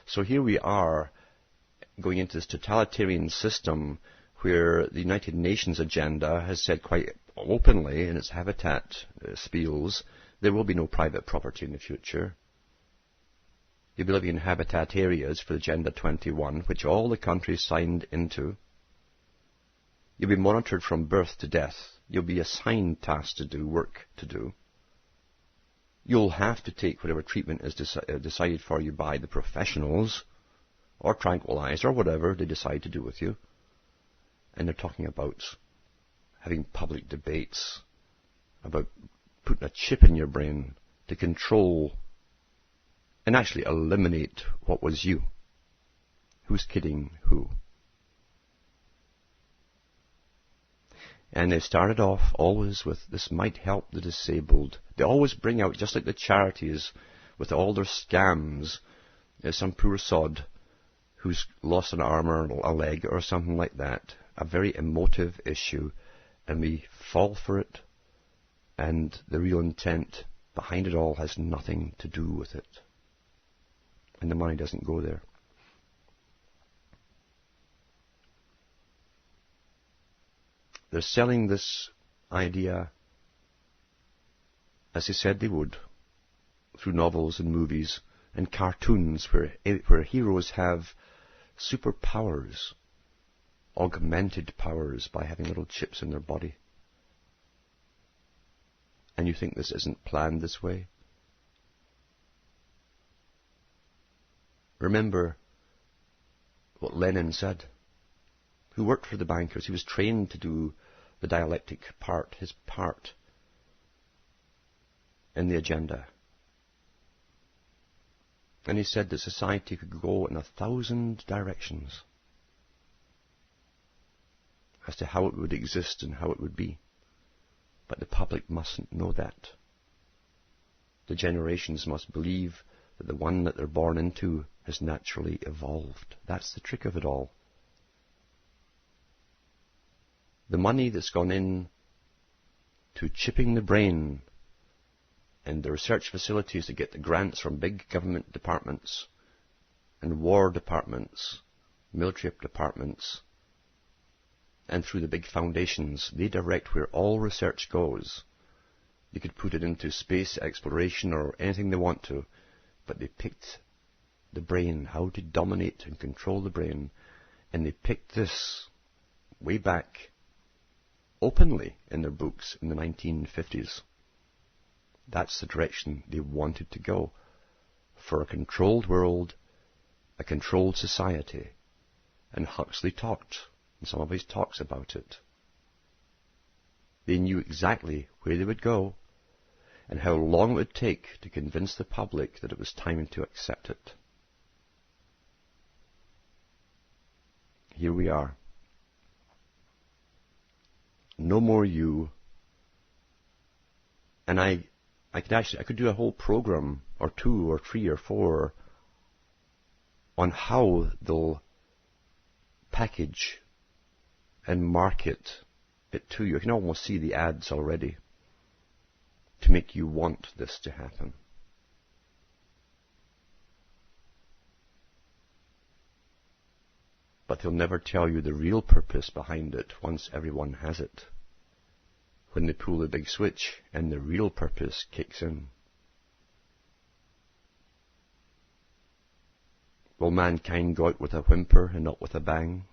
So here we are going into this totalitarian system where the United Nations agenda has said quite openly in its habitat spiels, there will be no private property in the future. You'll be living in habitat areas for Agenda 21, which all the countries signed into. You'll be monitored from birth to death. You'll be assigned tasks to do, work to do. You'll have to take whatever treatment is decided for you by the professionals, or tranquilize, or whatever they decide to do with you. And they're talking about having public debates, about putting a chip in your brain to control and actually eliminate what was you. Who's kidding who? And they started off always with, this might help the disabled. They always bring out, just like the charities, with all their scams, some poor sod who's lost an arm or a leg or something like that. A very emotive issue, and we fall for it, and the real intent behind it all has nothing to do with it. And the money doesn't go there. They're selling this idea, as they said they would, through novels and movies and cartoons where heroes have superpowers, augmented powers by having little chips in their body. And you think this isn't planned this way? Remember what Lenin said, who worked for the bankers. He was trained to do the dialectic part, his part in the agenda. And he said that society could go in 1,000 directions as to how it would exist and how it would be. But the public mustn't know that. The generations must believe that the one that they're born into has naturally evolved. That's the trick of it all. The money that's gone in to chipping the brain and the research facilities that get the grants from big government departments and war departments, military departments, and through the big foundations, they direct where all research goes. You could put it into space exploration or anything they want to, but they picked the brain, how to dominate and control the brain, and they picked this way back openly in their books in the 1950s. That's the direction they wanted to go, for a controlled world, a controlled society. And Huxley talked, and some of his talks about it. They knew exactly where they would go and how long it would take to convince the public that it was time to accept it. Here we are. No more you. And I could do a whole program, or 2 or 3 or 4, on how they'll package and market it to you. You can almost see the ads already to make you want this to happen. But they'll never tell you the real purpose behind it once everyone has it. When they pull the big switch and the real purpose kicks in. Will mankind go out with a whimper and not with a bang?